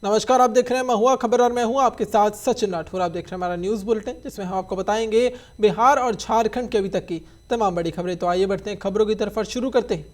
नमस्कार, आप देख रहे हैं महुआ खबर और मैं हूं आपके साथ सचिन राठौर। आप देख रहे हैं हमारा न्यूज़ बुलेटिन, जिसमें हम आपको बताएंगे बिहार और झारखंड के अभी तक की तमाम बड़ी खबरें। तो आइए बढ़ते हैं खबरों की तरफ और शुरू करते हैं।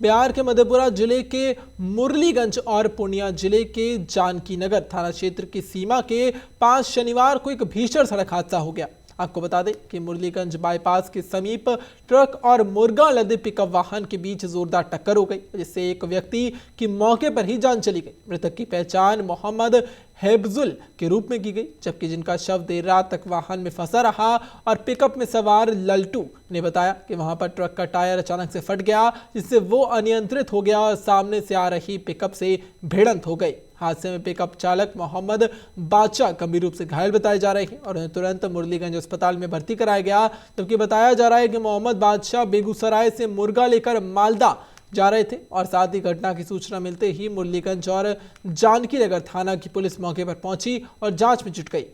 बिहार के मधेपुरा जिले के मुरलीगंज और पूर्णिया जिले के जानकी नगर थाना क्षेत्र की सीमा के पास शनिवार को एक भीषण सड़क हादसा हो गया। आपको बता दें कि मुरलीगंज बाईपास के समीप ट्रक और मुर्गा लदे पिकअप वाहन के बीच जोरदार टक्कर हो गई, जिससे एक व्यक्ति की मौके पर ही जान चली गई। मृतक की पहचान मोहम्मद हेबजुल के रूप में की गई, जबकि जिनका शव देर रात तक वाहन में फंसा रहा। और पिकअप में सवार लल्टू ने बताया कि वहां पर ट्रक का टायर अचानक से फट गया, जिससे वो अनियंत्रित हो गया और सामने से आ रही पिकअप से भिड़ंत हो गई। हादसे में पिकअप चालक मोहम्मद बादशाह गंभीर रूप से घायल बताए जा रहे हैं और उन्हें तुरंत मुरलीगंज अस्पताल में भर्ती कराया गया। जबकि बताया जा रहा है कि मोहम्मद बादशाह बेगूसराय से मुर्गा लेकर मालदा जा रहे थे और साथ ही घटना की सूचना मिलते ही मुरलीगंज और जानकी नगर थाना की पुलिस मौके पर पहुंची और जांच में जुट गई।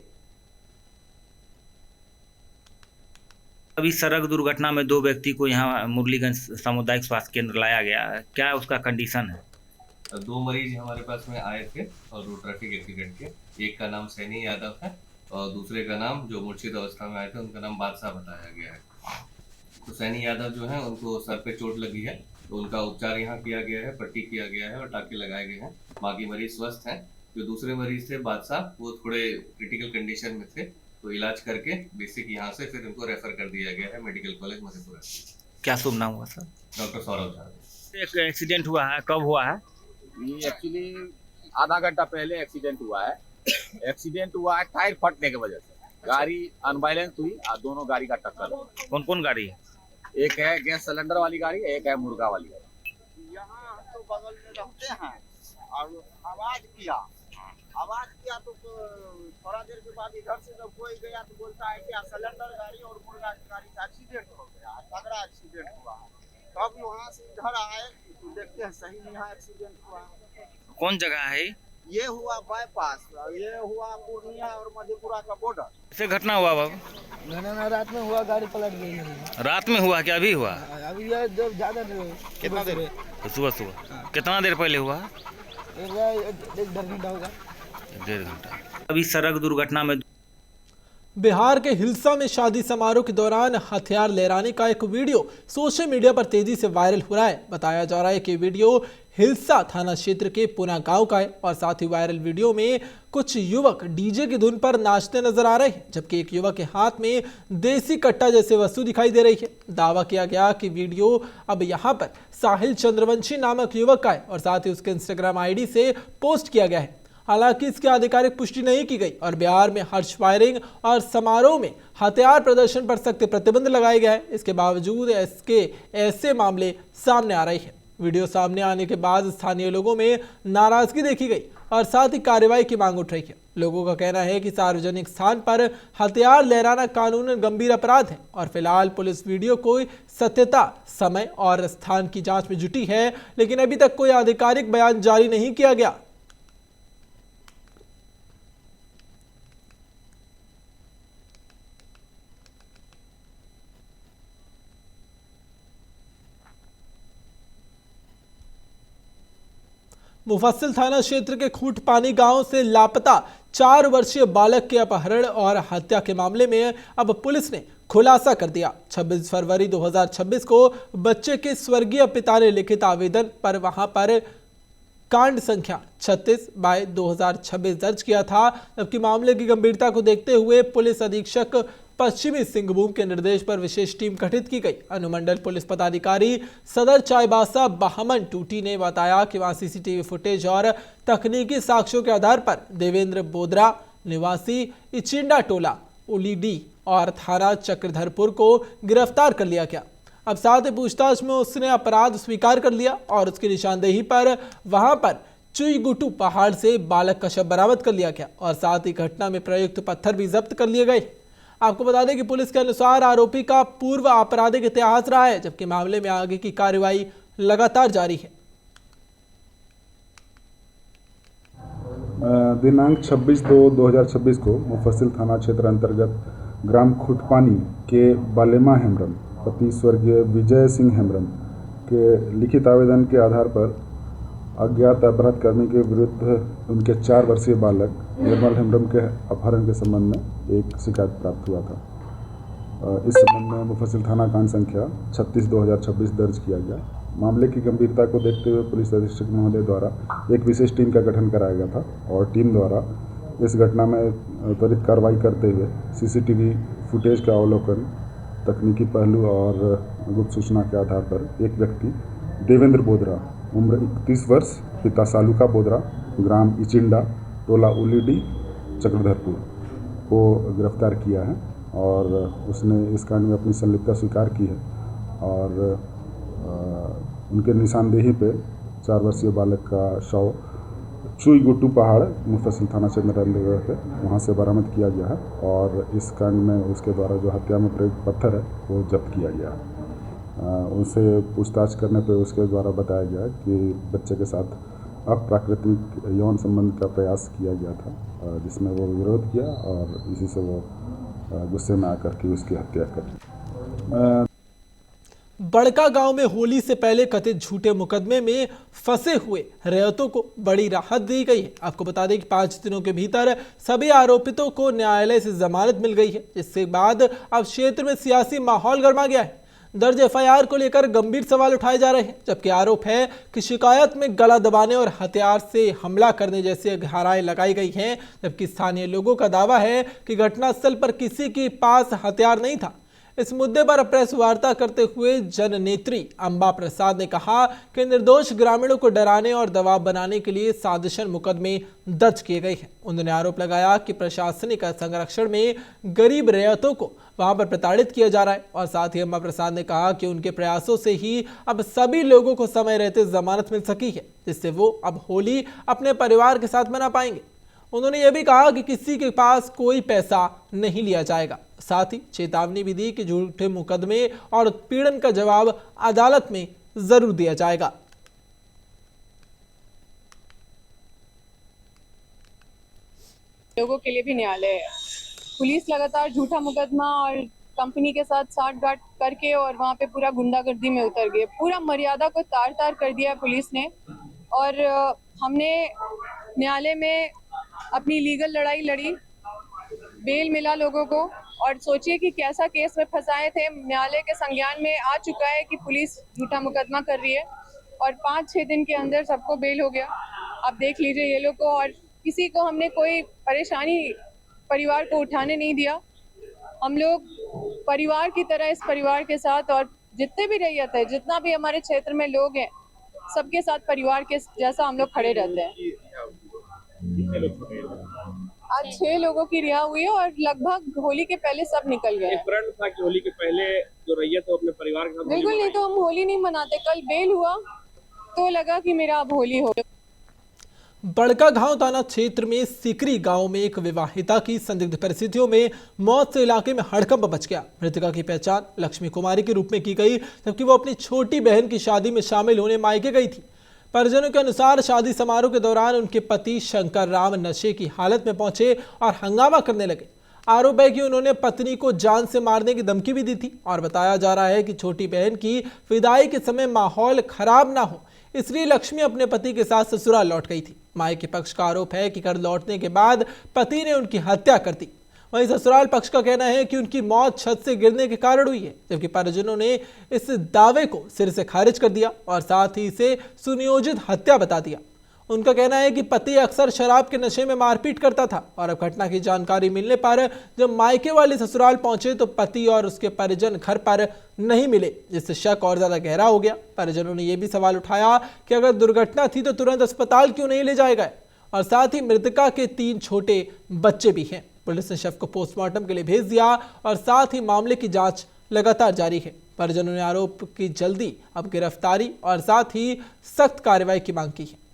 अभी सड़क दुर्घटना में 2 व्यक्ति को यहाँ मुरलीगंज सामुदायिक स्वास्थ्य केंद्र लाया गया है। क्या उसका कंडीशन है? 2 मरीज हमारे पास में आए थे और रोड ट्रैफिक एक्सीडेंट के। एक का नाम सैनी यादव है और दूसरे का नाम, जो मूर्छित अवस्था में आए थे, उनका नाम बादशाह बताया गया है। तो सैनी यादव जो है, उनको सर पे चोट लगी है, तो उनका उपचार यहाँ किया गया है, पट्टी किया गया है और टाँके लगाए गए हैं। बाकी मरीज स्वस्थ हैं। जो दूसरे मरीज थे बादशाह, वो थोड़े क्रिटिकल कंडीशन में थे, तो इलाज करके बेसिक यहाँ से फिर उनको रेफर कर दिया गया है मेडिकल कॉलेज मधेपुरा। क्या शुभ नाम हुआ सर? डॉक्टर सौरभ झा। एक एक्सीडेंट हुआ है, कब हुआ है? ये एक्चुअली आधा घंटा पहले एक्सीडेंट हुआ है। एक्सीडेंट हुआ है टायर फटने की वजह से। गाड़ी अनबैलेंस हुई और दोनों गाड़ी का टक्कर हुआ। कौन कौन गाड़ी है? एक है गैस सिलेंडर वाली गाड़ी, एक है मुर्गा वाली गाड़ी। यहाँ हम तो बगल में रहते हैं और आवाज किया तो थोड़ा देर के बाद इधर से जब कोई गया तो बोलता है कि सिलेंडर गाड़ी और मुर्गा की गाड़ी का एक्सीडेंट हो गया, तगड़ा एक्सीडेंट हुआ है। तब वहाँ से इधर आए तो देखते हैं सही में यहाँ एक्सीडेंट हुआ है। कौन जगह है? ये हुआ बाईपास, ये हुआ पूर्णिया और मधेपुरा का बॉर्डर। कैसे घटना हुआ बाबू? घटना रात में हुआ, गाड़ी पलट गई। रात में हुआ क्या अभी हुआ? अभी ये जब ज्यादा कितना देर? तो सुबह कितना देर पहले हुआ? एक 1.5 घंटा होगा। 1.5 घंटा। अभी सड़क दुर्घटना में बिहार के हिल्सा में शादी समारोह के दौरान हथियार लहराने का एक वीडियो सोशल मीडिया पर तेजी से वायरल हो रहा है। बताया जा रहा है कि वीडियो हिल्सा थाना क्षेत्र के पुना गांव का है और साथ ही वायरल वीडियो में कुछ युवक डीजे की धुन पर नाचते नजर आ रहे हैं, जबकि एक युवक के हाथ में देसी कट्टा जैसे वस्तु दिखाई दे रही है। दावा किया गया कि वीडियो अब यहां पर साहिल चंद्रवंशी नामक युवक का है और साथ ही उसके इंस्टाग्राम आईडी से पोस्ट किया गया है। हालांकि इसकी आधिकारिक पुष्टि नहीं की गई और बिहार में हर्ष फायरिंग और समारोह में हथियार प्रदर्शन पर सख्त प्रतिबंध लगाया गया है। इसके बावजूद ऐसे मामले सामने आ रहे हैं। वीडियो सामने आने के बाद स्थानीय लोगों में नाराजगी देखी गई और साथ ही कार्रवाई की मांग उठ रही है। लोगों का कहना है कि सार्वजनिक स्थान पर हथियार लहराना कानूनन गंभीर अपराध है और फिलहाल पुलिस वीडियो को सत्यता, समय और स्थान की जांच में जुटी है, लेकिन अभी तक कोई आधिकारिक बयान जारी नहीं किया गया। मुफस्सिल थाना क्षेत्र के खूंटपानी गांव से लापता 4 वर्षीय बालक के अपहरण और हत्या के मामले में अब पुलिस ने खुलासा कर दिया। 26 फरवरी 2026 को बच्चे के स्वर्गीय पिता ने लिखित आवेदन पर वहां पर कांड संख्या 36/2026 दर्ज किया था, जबकि मामले की गंभीरता को देखते हुए पुलिस अधीक्षक पश्चिमी सिंहभूम के निर्देश पर विशेष टीम गठित की गई। अनुमंडल पुलिस पदाधिकारी सदर चाईबासा बहामन टूटी ने बताया कि वहां सीसीटीवी फुटेज और तकनीकी साक्ष्यों के आधार पर देवेंद्र बोदरा निवासी इचिंडा टोला उलीडी और थाना चक्रधरपुर को गिरफ्तार कर लिया गया। अब साथ ही पूछताछ में उसने अपराध स्वीकार कर लिया और उसकी निशानदेही पर वहां पर चुईगुटू पहाड़ से बालक का शव बरामद कर लिया गया और साथ ही घटना में प्रयुक्त पत्थर भी जब्त कर लिए गए। आपको बता दें कि पुलिस के अनुसार आरोपी का पूर्व आपराधिक इतिहास रहा है, जबकि मामले में आगे की कार्रवाई लगातार जारी है। दिनांक 26/2/2026 को मुफस्सिल थाना क्षेत्र अंतर्गत ग्राम खुटपानी के बालेमा हेम्ब्रम पति स्वर्गीय विजय सिंह हेम्ब्रम के लिखित आवेदन के आधार पर अज्ञात अपराधकर्मी के विरुद्ध उनके 4 वर्षीय बालक निर्मल हेम्ब्रम के अपहरण के संबंध में एक शिकायत प्राप्त हुआ था। इस संबंध में मुफस्सिल थाना कांड संख्या 36/2026 दर्ज किया गया। मामले की गंभीरता को देखते हुए पुलिस अधीक्षक महोदय द्वारा एक विशेष टीम का गठन कराया गया था और टीम द्वारा इस घटना में त्वरित कार्रवाई करते हुए सीसीटीवी फुटेज का अवलोकन, तकनीकी पहलू और गुप्त सूचना के आधार पर एक व्यक्ति देवेंद्र बोदरा, उम्र 31 वर्ष, पिता सालुका बोदरा, ग्राम इचिंडा, टोला उलीडी, चक्रधरपुर को गिरफ्तार किया है और उसने इस कांड में अपनी संलिप्तता स्वीकार की है और उनके निशानदेही पे 4 वर्षीय बालक का शव चुईगुट्टू पहाड़ मुफस्सिल थाना क्षेत्र अंतर्गत है, वहाँ से बरामद किया गया है और इस कांड में उसके द्वारा जो हत्या में प्रयुक्त पत्थर है वो जब्त किया गया है। उनसे पूछताछ करने पे उसके द्वारा बताया गया कि बच्चे के साथ अप्राकृतिक यौन संबंध का प्रयास किया गया था, जिसमें वो विरोध किया और इसी से वो गुस्से में आकर के उसकी हत्या कर। बड़का गांव में होली से पहले कथित झूठे मुकदमे में फंसे हुए रैयतों को बड़ी राहत दी गई है। आपको बता दें कि 5 दिनों के भीतर सभी आरोपितों को न्यायालय से जमानत मिल गई है, जिसके बाद अब क्षेत्र में सियासी माहौल गर्मा गया है। दर्ज एफआईआर को लेकर गंभीर सवाल उठाए जा रहे हैं, जबकि आरोप है कि शिकायत में गला दबाने और हथियार से हमला करने जैसी धाराएं लगाई गई हैं, जबकि स्थानीय लोगों का दावा है कि घटनास्थल पर किसी के पास हथियार नहीं था। इस मुद्दे पर प्रेस वार्ता करते हुए जननेत्री अंबा प्रसाद ने कहा कि निर्दोष ग्रामीणों को डराने और दबाव बनाने के लिए साजिशन मुकदमे दर्ज किए गए हैं। उन्होंने आरोप लगाया कि प्रशासनिक संरक्षण में गरीब रैयतों को वहां पर प्रताड़ित किया जा रहा है और साथ ही अंबा प्रसाद ने कहा कि उनके प्रयासों से ही अब सभी लोगों को समय रहते जमानत मिल सकी है, जिससे वो अब होली अपने परिवार के साथ मना पाएंगे। उन्होंने यह भी कहा कि किसी के पास कोई पैसा नहीं लिया जाएगा। साथ ही चेतावनी भी दी कि झूठे मुकदमे और उत्पीड़न का जवाब अदालत में जरूर दिया जाएगा। लोगों के लिए भी न्यायालय है। पुलिस लगातार झूठा मुकदमा और कंपनी के साथ साठगांठ करके और वहाँ पे पूरा गुंडागर्दी में उतर गए। पूरा मर्यादा को तार तार कर दिया पुलिस ने और हमने न्यायालय में अपनी लीगल लड़ाई लड़ी, बेल मिला लोगों को और सोचिए कि कैसा केस में फंसाए थे। न्यायालय के संज्ञान में आ चुका है कि पुलिस झूठा मुकदमा कर रही है और 5-6 दिन के अंदर सबको बेल हो गया। आप देख लीजिए ये लोग को, और किसी को हमने कोई परेशानी परिवार को उठाने नहीं दिया। हम लोग परिवार की तरह इस परिवार के साथ और जितने भी रैयत है, जितना भी हमारे क्षेत्र में लोग हैं, सबके साथ परिवार के जैसा हम लोग खड़े रहते हैं। आज 6 लोगों की रिहा हुई है और लगभग होली के पहले सब निकल गए। एक प्रण था कि होली के पहले जो रैयत है अपने परिवार के साथ बिल्कुल नहीं, तो हम होली नहीं मनाते। कल बेल हुआ तो लगा कि मेरा अब होली हो। बड़का गांव थाना क्षेत्र में सिकरी गांव में एक विवाहिता की संदिग्ध परिस्थितियों में मौत से इलाके में हड़कंप मच गया। मृतका की पहचान लक्ष्मी कुमारी के रूप में की गई, जबकि वो अपनी छोटी बहन की शादी में शामिल होने मायके गई थी। परिजनों के अनुसार शादी समारोह के दौरान उनके पति शंकर राम नशे की हालत में पहुंचे और हंगामा करने लगे। आरोप है कि उन्होंने पत्नी को जान से मारने की धमकी भी दी थी और बताया जा रहा है कि छोटी बहन की विदाई के समय माहौल खराब ना हो, इसलिए लक्ष्मी अपने पति के साथ ससुराल लौट गई थी। मायके पक्ष का आरोप है कि घर लौटने के बाद पति ने उनकी हत्या कर दी। वहीं ससुराल पक्ष का कहना है कि उनकी मौत छत से गिरने के कारण हुई है, जबकि परिजनों ने इस दावे को सिर से खारिज कर दिया और साथ ही इसे सुनियोजित हत्या बता दिया। उनका कहना है कि पति अक्सर शराब के नशे में मारपीट करता था और अब घटना की जानकारी मिलने पर जब मायके वाले ससुराल पहुंचे तो पति और उसके परिजन घर पर नहीं मिले, जिससे शक और ज्यादा गहरा हो गया। परिजनों ने यह भी सवाल उठाया कि अगर दुर्घटना थी तो तुरंत अस्पताल क्यों नहीं ले जाए गए, और साथ ही मृतका के 3 छोटे बच्चे भी हैं। पुलिस ने शव को पोस्टमार्टम के लिए भेज दिया और साथ ही मामले की जांच लगातार जारी है। परिजनों ने आरोप की जल्दी अब गिरफ्तारी और साथ ही सख्त कार्रवाई की मांग की है।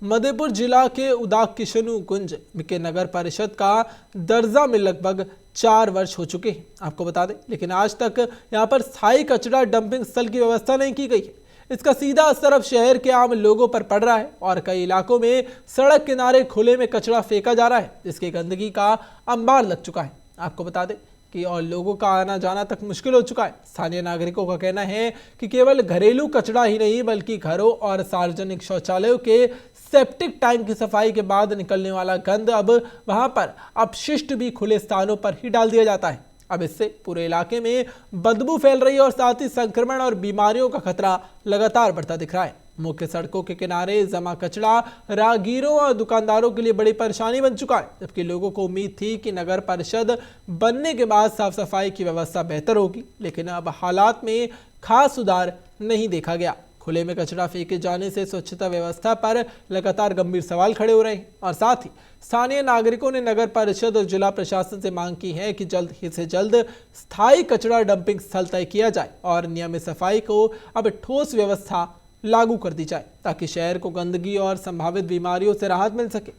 मधेपुर जिला के उदाक किशनुगंज के नगर परिषद का दर्जा में लगभग 4 वर्ष हो चुके हैं, आपको बता दें, लेकिन आज तक यहां पर स्थायी कचरा डंपिंग स्थल की व्यवस्था नहीं की गई है। इसका सीधा असर अब शहर के आम लोगों पर पड़ रहा है और कई इलाकों में सड़क किनारे खुले में कचरा फेंका जा रहा है, जिसकी गंदगी का अंबार लग चुका है। आपको बता दें कि और लोगों का आना जाना तक मुश्किल हो चुका है। स्थानीय नागरिकों का कहना है कि केवल घरेलू कचरा ही नहीं बल्कि घरों और सार्वजनिक शौचालयों के सेप्टिक टैंक की सफाई के बाद निकलने वाला गंद अब वहां पर अपशिष्ट भी खुले स्थानों पर ही डाल दिया जाता है। अब इससे पूरे इलाके में बदबू फैल रही है और साथ ही संक्रमण और बीमारियों का खतरा लगातार बढ़ता दिख रहा है। मुख्य सड़कों के किनारे जमा कचरा राहगीरों और दुकानदारों के लिए बड़ी परेशानी बन चुका है, जबकि लोगों को उम्मीद थी कि नगर परिषद बनने के बाद साफ सफाई की व्यवस्था बेहतर होगी, लेकिन अब हालात में खास सुधार नहीं देखा गया। खुले में कचरा फेंके जाने से स्वच्छता व्यवस्था पर लगातार गंभीर सवाल खड़े हो रहे हैं और साथ ही स्थानीय नागरिकों ने नगर परिषद और जिला प्रशासन से मांग की है कि जल्द ही से जल्द स्थायी कचरा डंपिंग स्थल तय किया जाए और नियमित सफाई को अब ठोस व्यवस्था लागू कर दी जाए ताकि शहर को गंदगी और संभावित बीमारियों से राहत मिल सके।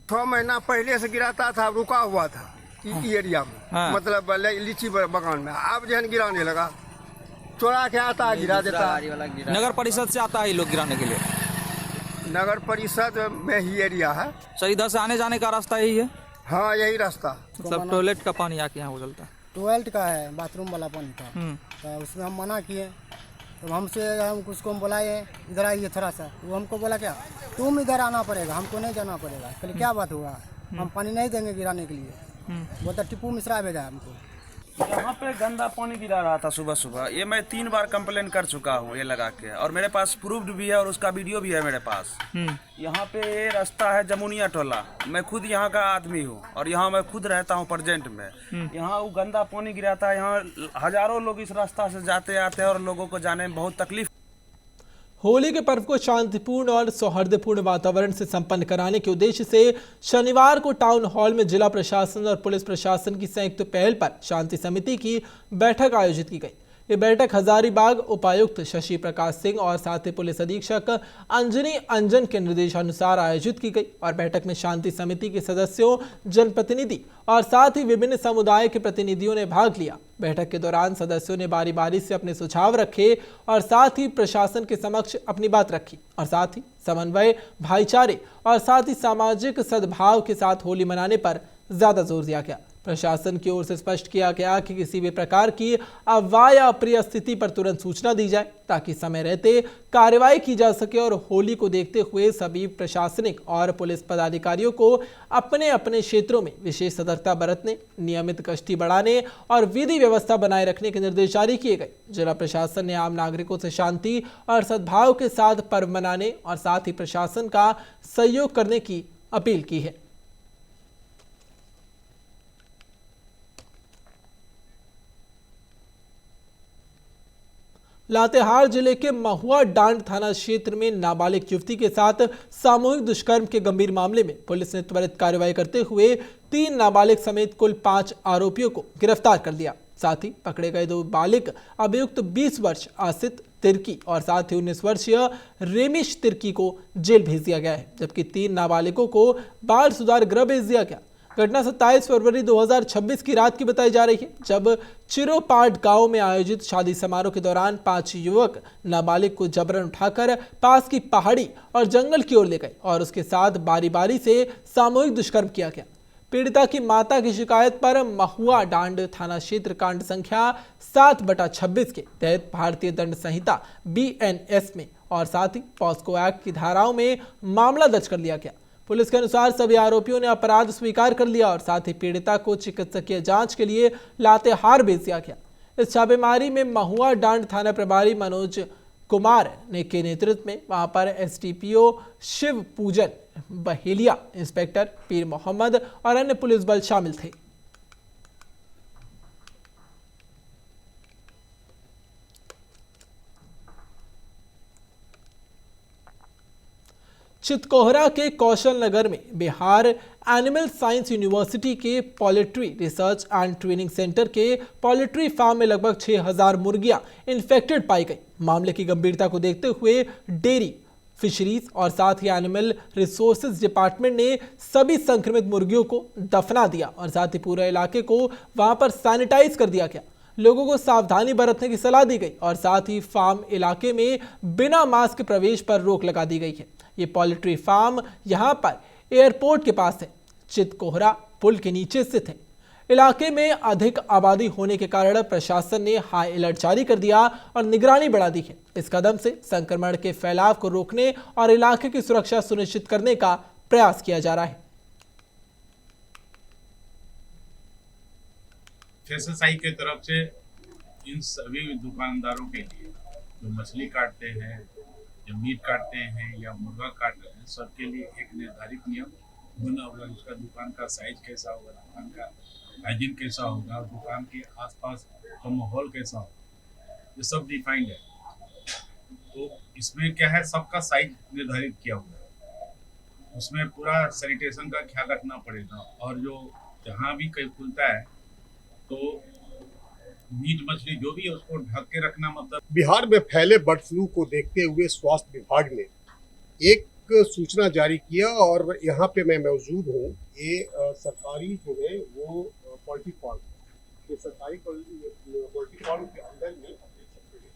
6 महीना पहले से गिराता था, रुका हुआ था एरिया में, मतलब लीची बागान में। अब जहन गिराने लगा, चोरा के आता है, गिरा देता है। नगर परिषद से आता है ये लोग गिराने के लिए। नगर परिषद में ही एरिया है सर, इधर से आने जाने का रास्ता यही है। हाँ, यही रास्ता। मतलब टॉयलेट का पानी आके यहाँ उछलता है। टॉयलेट का है, बाथरूम वाला पानी था, तो उसमें हम मना किए। तो हम उसको बुलाए, इधर आइए थोड़ा सा। वो हमको बोला क्या तुम इधर आना पड़ेगा, हमको नहीं जाना पड़ेगा। कहले क्या बात हुआ, हम पानी नहीं देंगे गिराने के लिए। वो तो टिप्पू मिश्रा भेजा हमको। यहाँ पे गंदा पानी गिरा रहा था सुबह सुबह। ये मैं 3 बार कंप्लेन कर चुका हूँ ये लगा के, और मेरे पास प्रूफ्ड भी है और उसका वीडियो भी है मेरे पास। यहाँ पे ये रास्ता है जमुनिया टोला, मैं खुद यहाँ का आदमी हूँ और यहाँ मैं खुद रहता हूँ प्रेजेंट में। यहाँ वो गंदा पानी गिराता है, यहाँ हजारों लोग इस रास्ता से जाते आते हैं और लोगों को जाने में बहुत तकलीफ। होली के पर्व को शांतिपूर्ण और सौहार्दपूर्ण वातावरण से संपन्न कराने के उद्देश्य से शनिवार को टाउन हॉल में जिला प्रशासन और पुलिस प्रशासन की संयुक्त पहल पर शांति समिति की बैठक आयोजित की गई। ये बैठक हजारीबाग उपायुक्त शशि प्रकाश सिंह और साथ ही पुलिस अधीक्षक अंजनी अंजन के निर्देशानुसार आयोजित की गई और बैठक में शांति समिति के सदस्यों, जनप्रतिनिधि और साथ ही विभिन्न समुदाय के प्रतिनिधियों ने भाग लिया। बैठक के दौरान सदस्यों ने बारी बारी से अपने सुझाव रखे और साथ ही प्रशासन के समक्ष अपनी बात रखी और साथ ही समन्वय, भाईचारे और साथ ही सामाजिक सद्भाव के साथ होली मनाने पर ज्यादा जोर दिया गया। प्रशासन की ओर से स्पष्ट किया गया कि किसी भी प्रकार की अफवाह या अप्रिय स्थिति पर तुरंत सूचना दी जाए ताकि समय रहते कार्रवाई की जा सके और होली को देखते हुए सभी प्रशासनिक और पुलिस पदाधिकारियों को अपने अपने क्षेत्रों में विशेष सतर्कता बरतने, नियमित गश्ती बढ़ाने और विधि व्यवस्था बनाए रखने के निर्देश जारी किए गए। जिला प्रशासन ने आम नागरिकों से शांति और सद्भाव के साथ पर्व मनाने और साथ ही प्रशासन का सहयोग करने की अपील की है। लातेहार जिले के महुआ डांड थाना क्षेत्र में नाबालिग युवती के साथ सामूहिक दुष्कर्म के गंभीर मामले में पुलिस ने त्वरित कार्रवाई करते हुए 3 नाबालिग समेत कुल 5 आरोपियों को गिरफ्तार कर लिया। साथ ही पकड़े गए 2 बालिग अभियुक्त 20 वर्ष आसित तिर्की और साथ ही 19 वर्षीय रेमिश तिर्की को जेल भेज दिया गया है, जबकि 3 नाबालिगों को बाल सुधार गृह भेज दिया गया। घटना 27 फरवरी 2026 की रात की बताई जा रही है, जब चिरोपाट गांव में आयोजित शादी समारोह के दौरान 5 युवक नाबालिग को जबरन उठाकर पास की पहाड़ी और जंगल की ओर ले गए और उसके साथ बारी बारी से सामूहिक दुष्कर्म किया गया। पीड़िता की माता की शिकायत पर महुआ डांड थाना क्षेत्र कांड संख्या 7/26 के तहत भारतीय दंड संहिता BNS में और साथ ही पॉस्को एक्ट की धाराओं में मामला दर्ज कर लिया गया। पुलिस के अनुसार सभी आरोपियों ने अपराध स्वीकार कर लिया और साथ ही पीड़िता को चिकित्सकीय जांच के लिए लातेहार भेज दिया गया। इस छापेमारी में महुआ डांड थाना प्रभारी मनोज कुमार ने के नेतृत्व में वहां पर SDPO शिव पूजन बहेलिया, इंस्पेक्टर पीर मोहम्मद और अन्य पुलिस बल शामिल थे। चितकोहरा के कौशल नगर में बिहार एनिमल साइंस यूनिवर्सिटी के poultry research and training centre के पोल्ट्री फार्म में लगभग 6000 मुर्गियां इन्फेक्टेड पाई गई। मामले की गंभीरता को देखते हुए डेयरी, फिशरीज और साथ ही एनिमल रिसोर्सेज डिपार्टमेंट ने सभी संक्रमित मुर्गियों को दफना दिया और साथ ही पूरे इलाके को वहां पर सैनिटाइज कर दिया गया। लोगों को सावधानी बरतने की सलाह दी गई और साथ ही फार्म इलाके में बिना मास्क प्रवेश पर रोक लगा दी गई है। ये पोल्ट्री फार्म यहां पर एयरपोर्ट के पास है, चितकोहरा पुल के नीचे स्थित है। इलाके में अधिक आबादी होने के कारण प्रशासन ने हाई अलर्ट जारी कर दिया और निगरानी बढ़ा दी है। इस कदम से संक्रमण के फैलाव को रोकने और इलाके की सुरक्षा सुनिश्चित करने का प्रयास किया जा रहा है। FSSAI की तरफ से इन सभी दुकानदारों के लिए जो मछली काटते हैं, जो मीट काटते हैं या मुर्गा काट रहे हैं, सबके लिए एक निर्धारित नियम बना हुआ है। उसका दुकान का साइज कैसा होगा, दुकान का हाइजीन कैसा होगा, दुकान के आसपास का माहौल कैसा होगा, ये सब डिफाइंड है। तो इसमें क्या है, सबका साइज निर्धारित किया हुआ है। उसमें पूरा सैनिटेशन का ख्याल रखना पड़ेगा। और जो जहाँ भी कहीं खुलता है तो मीट मछली जो भी है उसको ढक के रखना। मतलब बिहार में फैले बर्ड फ्लू को देखते हुए स्वास्थ्य विभाग ने एक सूचना जारी किया और यहाँ पे मैं मौजूद हूँ। ये सरकारी जो है वो पोल्ट्री फार्म, ये सरकारी पोल्ट्री फार्म के अंदर में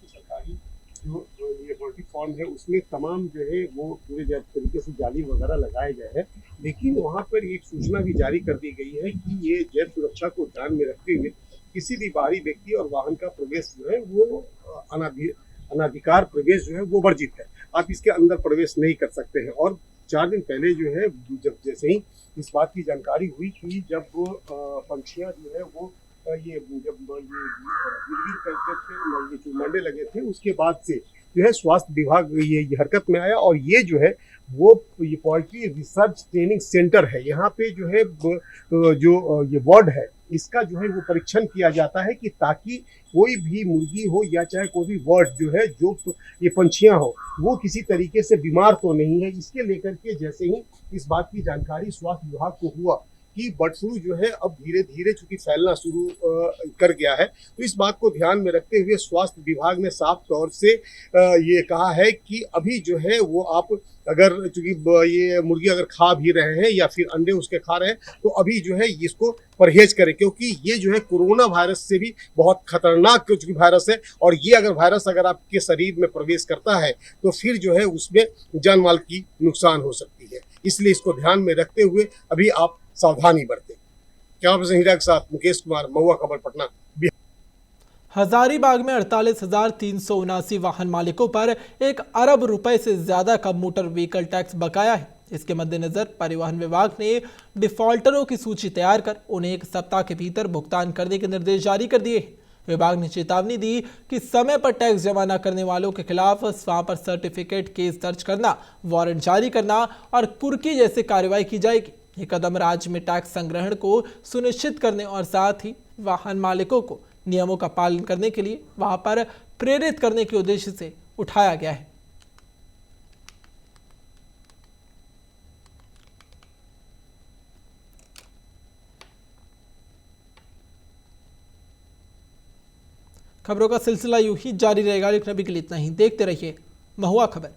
सरकारी जो ये पोल्ट्री फार्म है उसमें तमाम जो है वो पूरे तरीके से जाली वगैरह लगाए गए हैं। लेकिन वहाँ पर एक सूचना भी जारी कर दी गई है कि ये जैव सुरक्षा को ध्यान में रखते हुए किसी भी बाहरी व्यक्ति और वाहन का प्रवेश जो है वो अनाधिकार प्रवेश जो है वो वर्जित है। आप इसके अंदर प्रवेश नहीं कर सकते हैं। और 4 दिन पहले जो है जब जैसे ही इस बात की जानकारी हुई कि जब वो पंछियाँ जो है वो ये जब ये करते थे, ये मंडे लगे थे, उसके बाद से जो है स्वास्थ्य विभाग ये हरकत में आया। और ये जो है वो ये पोल्ट्री रिसर्च ट्रेनिंग सेंटर है। यहाँ पे जो है जो ये वार्ड है इसका जो है वो परीक्षण किया जाता है कि ताकि कोई भी मुर्गी हो या चाहे कोई भी बर्ड जो है जो ये पंछियां हो वो किसी तरीके से बीमार तो नहीं है। इसके लेकर के जैसे ही इस बात की जानकारी स्वास्थ्य विभाग को हुआ कि बर्ड फ्लू जो है अब धीरे धीरे चूंकि फैलना शुरू कर गया है, तो इस बात को ध्यान में रखते हुए स्वास्थ्य विभाग ने साफ तौर से ये कहा है कि अभी जो है वो आप अगर चूंकि ये मुर्गी अगर खा भी रहे हैं या फिर अंडे उसके खा रहे हैं तो अभी जो है इसको परहेज करें, क्योंकि ये जो है कोरोना वायरस से भी बहुत खतरनाक चूंकि वायरस है। और ये अगर वायरस अगर आपके शरीर में प्रवेश करता है तो फिर जो है उसमें जान माल की नुकसान हो सकती है। इसलिए इसको ध्यान में रखते हुए अभी आप सावधानी बरतें। कैमरा पर्सन हीरा के साथ मुकेश कुमार, महुआ खबर, पटना। हजारीबाग में 48,379 वाहन मालिकों पर 1 अरब रुपए से ज्यादा का मोटर व्हीकल टैक्स बकाया है। इसके मद्देनजर परिवहन विभाग ने डिफॉल्टरों की सूची तैयार कर उन्हें 1 सप्ताह के भीतर भुगतान करने के निर्देश जारी कर दिए हैं। विभाग ने चेतावनी दी कि समय पर टैक्स जमा न करने वालों के खिलाफ वहां पर सर्टिफिकेट केस दर्ज करना, वारंट जारी करना और कुर्की जैसे कार्रवाई की जाएगी। ये कदम राज्य में टैक्स संग्रहण को सुनिश्चित करने और साथ ही वाहन मालिकों को नियमों का पालन करने के लिए वहां पर प्रेरित करने के उद्देश्य से उठाया गया है। खबरों का सिलसिला यूं ही जारी रहेगा, लेकिन अभी के लिए इतना ही। देखते रहिए महुआ खबर।